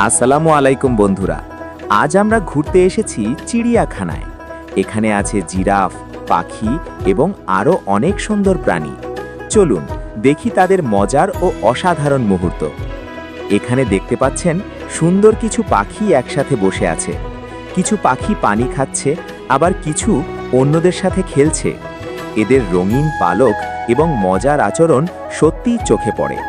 আসসালামু আলাইকুম বন্ধুরা। আজ আমরা ঘুরতে এসেছি চিড়িয়াখানায়। এখানে আছে জিরাফ, পাখি এবং আরও অনেক সুন্দর প্রাণী। চলুন দেখি তাদের মজার ও অসাধারণ মুহূর্ত। এখানে দেখতে পাচ্ছেন সুন্দর কিছু পাখি একসাথে বসে আছে। কিছু পাখি পানি খাচ্ছে, আবার কিছু অন্যদের সাথে খেলছে। এদের রঙিন পালক এবং মজার আচরণ সত্যিই চোখে পড়ে।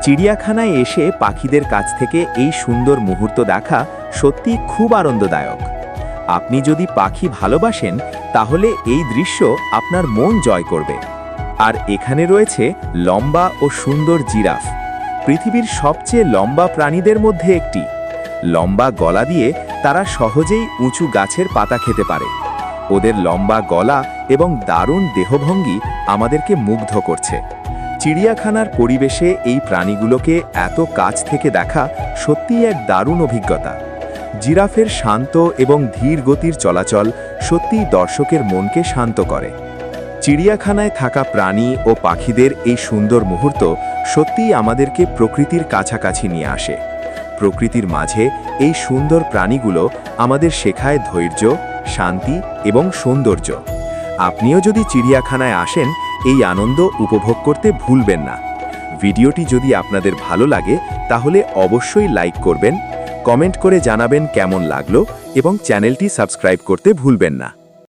চিড়িয়াখানায় এসে পাখিদের কাছ থেকে এই সুন্দর মুহূর্ত দেখা সত্যিই খুব আনন্দদায়ক। আপনি যদি পাখি ভালোবাসেন তাহলে এই দৃশ্য আপনার মন জয় করবে। আর এখানে রয়েছে লম্বা ও সুন্দর জিরাফ, পৃথিবীর সবচেয়ে লম্বা প্রাণীদের মধ্যে একটি। লম্বা গলা দিয়ে তারা সহজেই উঁচু গাছের পাতা খেতে পারে। ওদের লম্বা গলা এবং দারুণ দেহভঙ্গি আমাদেরকে মুগ্ধ করছে। চিড়িয়াখানার পরিবেশে এই প্রাণীগুলোকে এত কাছ থেকে দেখা সত্যিই এক দারুণ অভিজ্ঞতা। জিরাফের শান্ত এবং ধীর গতির চলাচল সত্যিই দর্শকের মনকে শান্ত করে। চিড়িয়াখানায় থাকা প্রাণী ও পাখিদের এই সুন্দর মুহূর্ত সত্যিই আমাদেরকে প্রকৃতির কাছাকাছি নিয়ে আসে। প্রকৃতির মাঝে এই সুন্দর প্রাণীগুলো আমাদের শেখায় ধৈর্য, শান্তি এবং সৌন্দর্য। আপনিও যদি চিড়িয়াখানায় আসেন, এই আনন্দ উপভোগ করতে ভুলবেন না। ভিডিওটি যদি আপনাদের ভালো লাগে তাহলে অবশ্যই লাইক করবেন, কমেন্ট করে জানাবেন কেমন লাগলো এবং চ্যানেলটি সাবস্ক্রাইব করতে ভুলবেন না।